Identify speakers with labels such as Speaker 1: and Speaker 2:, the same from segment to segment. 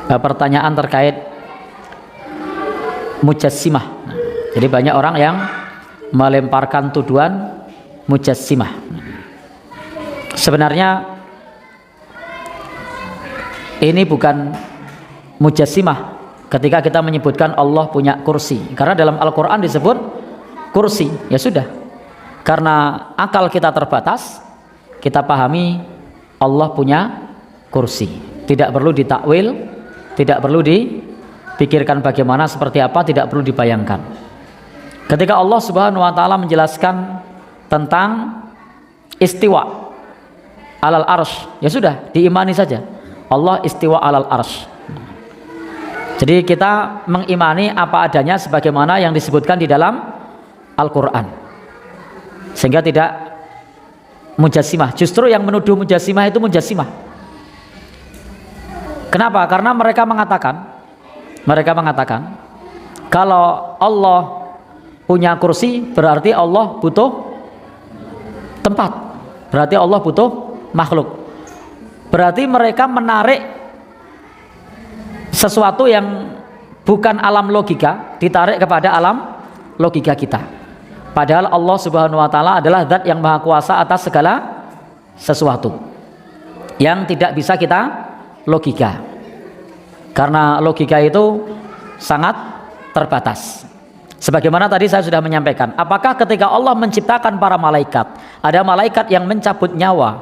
Speaker 1: pertanyaan terkait mujassimah. Jadi banyak orang yang melemparkan tuduhan mujassimah. Sebenarnya ini bukan mujassimah ketika kita menyebutkan Allah punya kursi, karena dalam Al-Quran disebut kursi. Ya sudah, karena akal kita terbatas, kita pahami Allah punya kursi, tidak perlu ditakwil, tidak perlu dipikirkan bagaimana, seperti apa, tidak perlu dibayangkan. Ketika Allah Subhanahu wa taala menjelaskan tentang istiwa alal arsy, ya sudah, diimani saja Allah istiwa alal arsy. Jadi kita mengimani apa adanya sebagaimana yang disebutkan di dalam Al-Quran, sehingga tidak mujassimah. Justru yang menuduh mujassimah itu mujassimah. Kenapa? Karena mereka mengatakan kalau Allah punya kursi berarti Allah butuh tempat, berarti Allah butuh makhluk. Berarti mereka menarik sesuatu yang bukan alam logika, ditarik kepada alam logika kita. Padahal Allah Subhanahu wa taala adalah zat yang maha kuasa atas segala sesuatu yang tidak bisa kita logika, karena logika itu sangat terbatas. Sebagaimana tadi saya sudah menyampaikan, apakah ketika Allah menciptakan para malaikat, ada malaikat yang mencabut nyawa,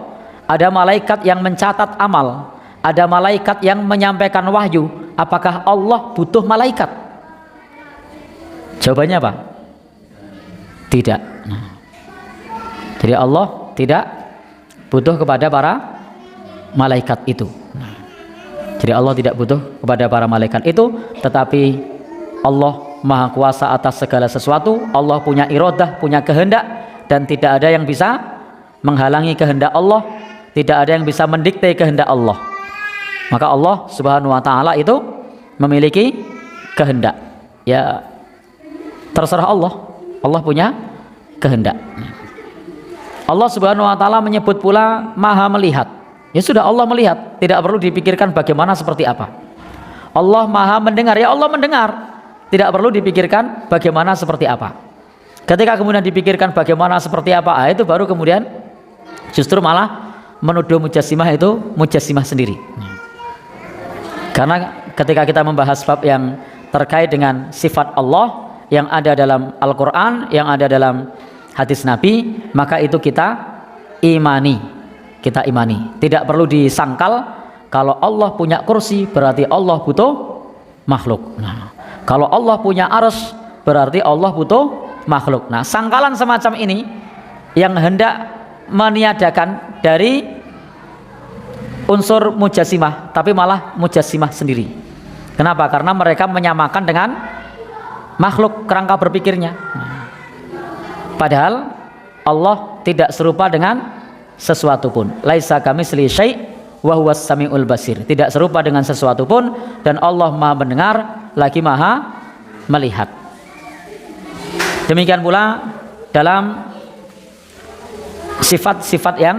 Speaker 1: ada malaikat yang mencatat amal, ada malaikat yang menyampaikan wahyu, apakah Allah butuh malaikat? Jawabannya apa? Tidak. Jadi Allah tidak butuh kepada para malaikat itu. Jadi Allah tidak butuh kepada para malaikat itu, tetapi Allah maha kuasa atas segala sesuatu. Allah punya iradah, punya kehendak, dan tidak ada yang bisa menghalangi kehendak Allah, tidak ada yang bisa mendikte kehendak Allah. Maka Allah Subhanahu wa taala itu memiliki kehendak. Ya terserah Allah. Allah punya kehendak. Allah Subhanahu wa taala menyebut pula maha melihat. Ya sudah, Allah melihat, tidak perlu dipikirkan bagaimana seperti apa. Allah maha mendengar, ya Allah mendengar, tidak perlu dipikirkan bagaimana seperti apa. Ketika kemudian dipikirkan bagaimana seperti apa, itu baru kemudian justru malah menuduh mujassimah itu mujassimah sendiri. Karena ketika kita membahas bab yang terkait dengan sifat Allah yang ada dalam Al-Quran, yang ada dalam hadis Nabi, maka itu kita imani. Tidak perlu disangkal kalau Allah punya kursi berarti Allah butuh makhluk. Nah, kalau Allah punya arsy berarti Allah butuh makhluk. Nah, sangkalan semacam ini yang hendak meniadakan dari unsur mujassimah, tapi malah mujassimah sendiri. Kenapa? Karena mereka menyamakan dengan makhluk kerangka berpikirnya. Padahal Allah tidak serupa dengan sesuatu pun. Laisa kamitslihi syai' wa huwas samiul basir. Tidak serupa dengan sesuatu pun, dan Allah maha mendengar lagi maha melihat. Demikian pula dalam sifat-sifat yang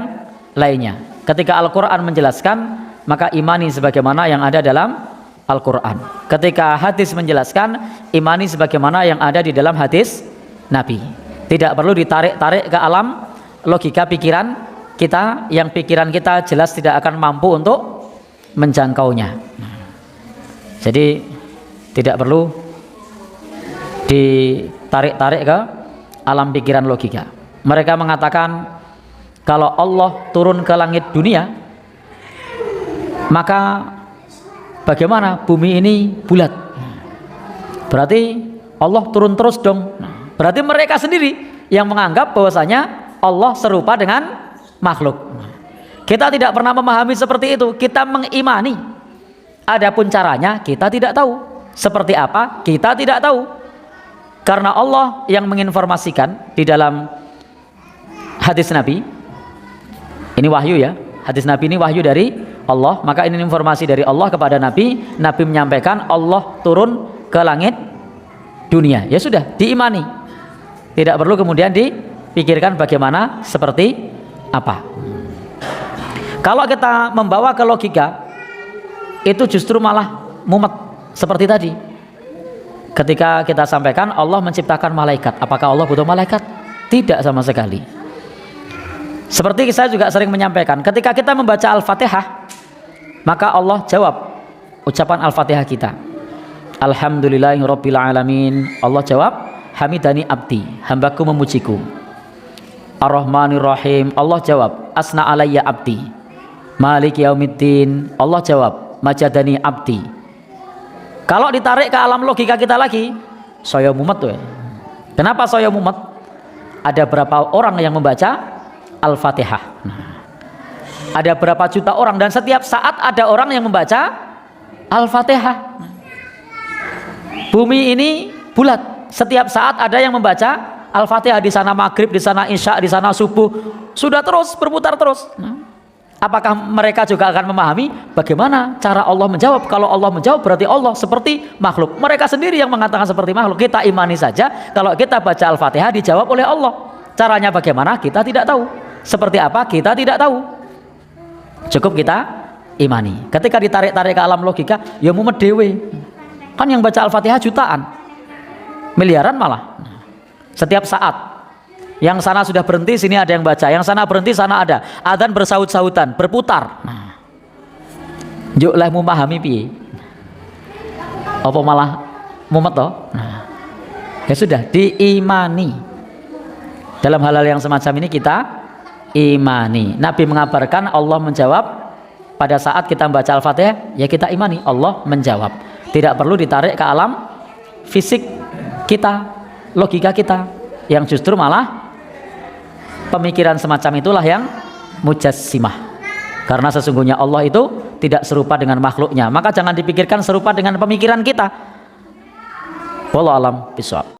Speaker 1: lainnya. Ketika Al-Quran menjelaskan, maka imani sebagaimana yang ada dalam Al-Quran. Ketika hadis menjelaskan, imani sebagaimana yang ada di dalam hadis Nabi. Tidak perlu ditarik-tarik ke alam logika pikiran kita, yang pikiran kita jelas tidak akan mampu untuk menjangkaunya. Jadi tidak perlu ditarik-tarik ke alam pikiran logika. Mereka mengatakan kalau Allah turun ke langit dunia, maka bagaimana bumi ini bulat? Berarti Allah turun terus dong. Berarti mereka sendiri yang menganggap bahwasanya Allah serupa dengan makhluk. Kita tidak pernah memahami seperti itu. Kita mengimani. Adapun caranya kita tidak tahu. Seperti apa? Kita tidak tahu. Karena Allah yang menginformasikan di dalam hadis Nabi. Ini wahyu ya. Hadis Nabi ini wahyu dari Allah. Maka ini informasi dari Allah kepada Nabi. Nabi menyampaikan Allah turun ke langit dunia. Ya sudah, diimani. Tidak perlu kemudian dipikirkan bagaimana seperti apa. Kalau kita membawa ke logika, itu justru malah mumet seperti tadi. Ketika kita sampaikan Allah menciptakan malaikat, apakah Allah butuh malaikat? Tidak sama sekali. Seperti saya juga sering menyampaikan, ketika kita membaca Al-Fatihah, maka Allah jawab ucapan Al-Fatihah kita. Alhamdulillahirabbil alamin. Allah jawab, hamidani abdi, hambaku memujiku. Ar-Rahmanir Rahim. Allah jawab, asna alayya abdi. Maliki yaumiddin. Allah jawab, majadani abdi. Kalau ditarik ke alam logika kita lagi, saya mumet tuh ya. Kenapa saya mumet? Ada berapa orang yang membaca Al-Fatihah? Ada berapa juta orang, dan setiap saat ada orang yang membaca Al-Fatihah. Bumi ini bulat, setiap saat ada yang membaca Al-Fatihah. Di sana maghrib, di sana isya, di sana subuh, sudah terus berputar terus. Apakah mereka juga akan memahami bagaimana cara Allah menjawab? Kalau Allah menjawab berarti Allah seperti makhluk. Mereka sendiri yang mengatakan seperti makhluk. Kita imani saja kalau kita baca Al-Fatihah dijawab oleh Allah. Caranya bagaimana? Kita tidak tahu. Seperti apa? Kita tidak tahu. Cukup kita imani. Ketika ditarik-tarik ke alam logika, ya mumet dewe. Kan yang baca Al-Fatihah jutaan, miliaran malah. Setiap saat, yang sana sudah berhenti, sini ada yang baca. Yang sana berhenti, sana ada. Adzan bersaut-sautan, berputar. Juk lah memahami piye? Apa malah mumet toh? Ya sudah, diimani. Dalam hal-hal yang semacam ini kita imani. Nabi mengabarkan Allah menjawab pada saat kita membaca Al-Fatihah, ya kita imani Allah menjawab. Tidak perlu ditarik ke alam fisik kita, logika kita, yang justru malah pemikiran semacam itulah yang mujassimah. Karena sesungguhnya Allah itu tidak serupa dengan makhluknya, maka jangan dipikirkan serupa dengan pemikiran kita. Wallahu alam bishawab.